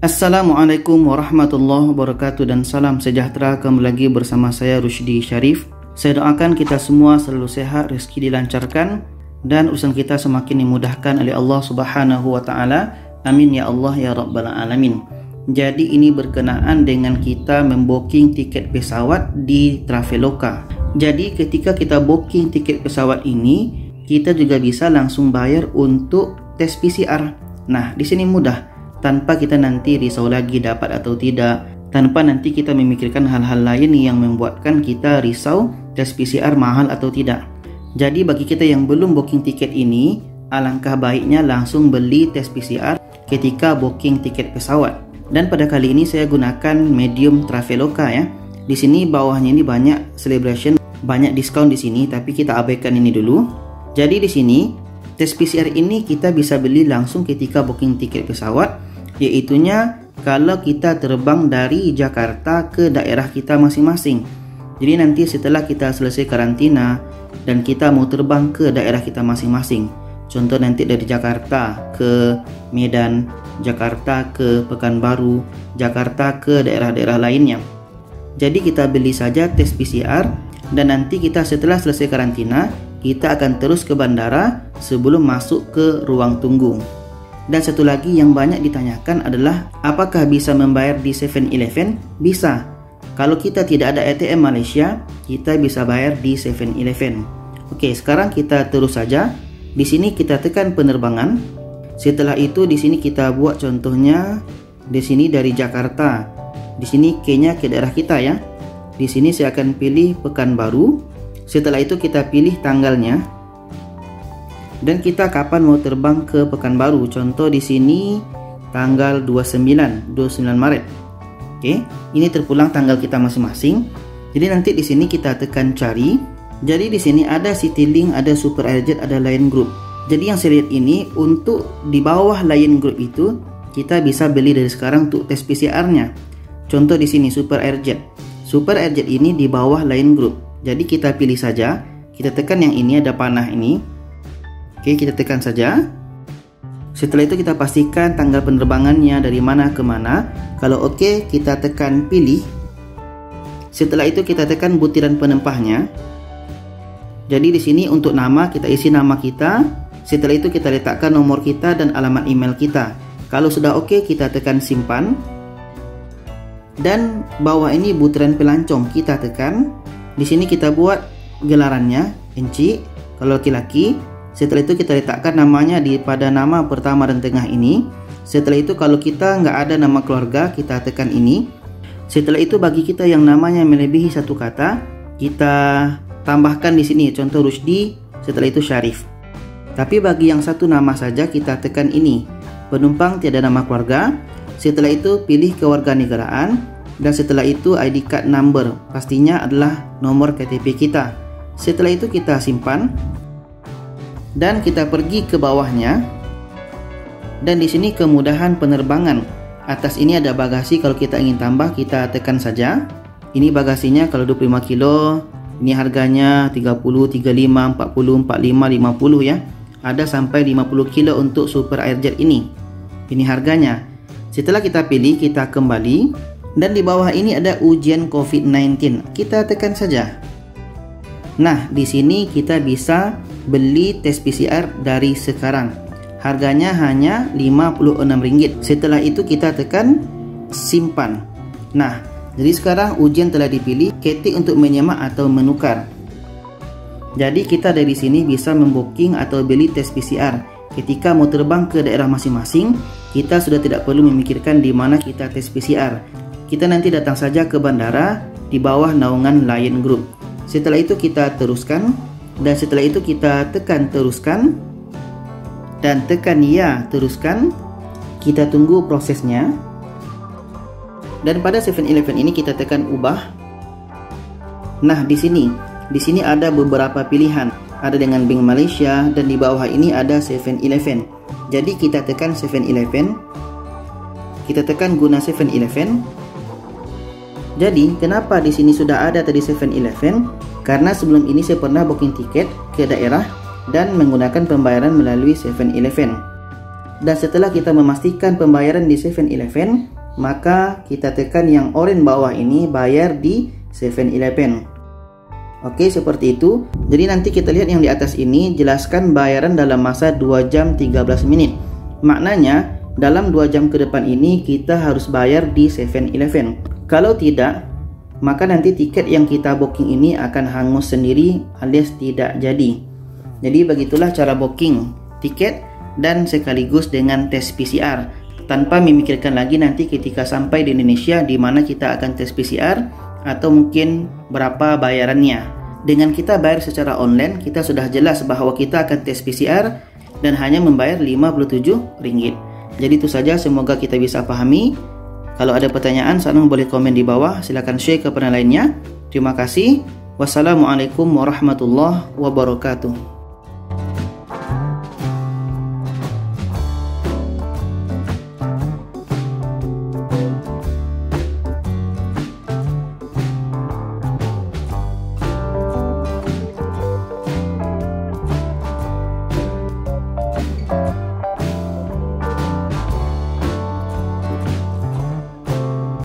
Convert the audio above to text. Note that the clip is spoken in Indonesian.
Assalamualaikum warahmatullahi wabarakatuh dan salam sejahtera kembali lagi bersama saya Rushdi Syarif. Saya doakan kita semua selalu sehat, rezeki dilancarkan dan urusan kita semakin dimudahkan oleh Allah Subhanahu wa taala. Amin ya Allah ya rabbal alamin. Jadi ini berkenaan dengan kita membooking tiket pesawat di Traveloka. Jadi ketika kita booking tiket pesawat ini, kita juga bisa langsung bayar untuk tes PCR. Nah, di sini mudah. Tanpa kita nanti risau lagi dapat atau tidak, tanpa nanti kita memikirkan hal-hal lain yang membuatkan kita risau tes PCR mahal atau tidak. Jadi bagi kita yang belum booking tiket ini, alangkah baiknya langsung beli tes PCR ketika booking tiket pesawat. Dan pada kali ini saya gunakan medium Traveloka ya. Di sini bawahnya ini banyak celebration, banyak diskon di sini, tapi kita abaikan ini dulu. Jadi di sini tes PCR ini kita bisa beli langsung ketika booking tiket pesawat, yaitunya kalau kita terbang dari Jakarta ke daerah kita masing-masing. Jadi nanti setelah kita selesai karantina dan kita mau terbang ke daerah kita masing-masing, contoh nanti dari Jakarta ke Medan, Jakarta ke Pekanbaru, Jakarta ke daerah-daerah lainnya. Jadi kita beli saja tes PCR dan nanti kita setelah selesai karantina, kita akan terus ke bandara sebelum masuk ke ruang tunggu. Dan satu lagi yang banyak ditanyakan adalah apakah bisa membayar di 7-Eleven? Bisa. Kalau kita tidak ada ATM Malaysia, kita bisa bayar di 7-Eleven. Oke, sekarang kita terus saja. Di sini kita tekan penerbangan. Setelah itu di sini kita buat contohnya di sini dari Jakarta. Di sini kayaknya ke daerah kita ya. Di sini saya akan pilih Pekanbaru. Setelah itu kita pilih tanggalnya. Dan kita kapan mau terbang ke Pekanbaru. Contoh di sini tanggal 29 Maret. Oke, ini terpulang tanggal kita masing-masing. Jadi nanti di sini kita tekan cari. Jadi di sini ada Citylink, ada Super Airjet, ada Lion Group. Jadi yang saya lihat ini untuk di bawah Lion Group itu kita bisa beli dari sekarang untuk tes PCR-nya. Contoh di sini Super Airjet. Super Airjet ini di bawah Lion Group. Jadi kita pilih saja. Kita tekan yang ini ada panah ini. Oke, kita tekan saja. Setelah itu kita pastikan tanggal penerbangannya dari mana ke mana. Kalau oke, kita tekan pilih. Setelah itu kita tekan butiran penempahnya. Jadi di sini untuk nama kita isi nama kita. Setelah itu kita letakkan nomor kita dan alamat email kita. Kalau sudah oke, kita tekan simpan. Dan bawah ini butiran pelancong kita tekan. Di sini kita buat gelarannya inci kalau laki-laki. Setelah itu kita letakkan namanya di pada nama pertama dan tengah ini. Setelah itu kalau kita nggak ada nama keluarga, kita tekan ini. Setelah itu bagi kita yang namanya melebihi satu kata, kita tambahkan di sini contoh Rushdi, setelah itu Syarif. Tapi bagi yang satu nama saja kita tekan ini. Penumpang tiada nama keluarga. Setelah itu pilih kewarganegaraan dan setelah itu ID card number, pastinya adalah nomor KTP kita. Setelah itu kita simpan. Dan kita pergi ke bawahnya. Dan di sini kemudahan penerbangan. Atas ini ada bagasi, kalau kita ingin tambah kita tekan saja. Ini bagasinya kalau 25 kilo. Ini harganya 30, 35, 40, 45, 50 ya. Ada sampai 50 kilo untuk Super Airjet ini. Ini harganya. Setelah kita pilih, kita kembali. Dan di bawah ini ada ujian COVID-19. Kita tekan saja. Nah, di sini kita bisa beli tes PCR dari sekarang. Harganya hanya Rp56. Setelah itu kita tekan simpan. Nah, jadi sekarang ujian telah dipilih, ketik untuk menyemak atau menukar. Jadi kita dari sini bisa membooking atau beli tes PCR. Ketika mau terbang ke daerah masing-masing, kita sudah tidak perlu memikirkan di mana kita tes PCR. Kita nanti datang saja ke bandara di bawah naungan Lion Group. Setelah itu kita teruskan. Dan setelah itu kita tekan teruskan. Dan tekan ya teruskan. Kita tunggu prosesnya. Dan pada 7-Eleven ini kita tekan ubah. Nah, di sini ada beberapa pilihan. Ada dengan Bank Malaysia dan di bawah ini ada 7-Eleven. Jadi kita tekan 7-Eleven. Kita tekan guna 7-Eleven. Jadi kenapa di sini sudah ada tadi 7-Eleven? Karena sebelum ini saya pernah booking tiket ke daerah dan menggunakan pembayaran melalui 7-Eleven. Dan setelah kita memastikan pembayaran di 7-Eleven, maka kita tekan yang oranye bawah ini, bayar di 7-Eleven. Oke, seperti itu. Jadi nanti kita lihat yang di atas ini, jelaskan bayaran dalam masa 2 jam 13 menit. Maknanya, dalam 2 jam ke depan ini kita harus bayar di 7-Eleven. Kalau tidak, maka nanti tiket yang kita booking ini akan hangus sendiri alias tidak jadi. Jadi begitulah cara booking tiket dan sekaligus dengan tes PCR, tanpa memikirkan lagi nanti ketika sampai di Indonesia di mana kita akan tes PCR atau mungkin berapa bayarannya. Dengan kita bayar secara online, kita sudah jelas bahwa kita akan tes PCR dan hanya membayar Rp57. Jadi itu saja, semoga kita bisa pahami. Kalau ada pertanyaan, saran boleh komen di bawah, silakan share kepada lainnya. Terima kasih. Wassalamualaikum warahmatullahi wabarakatuh.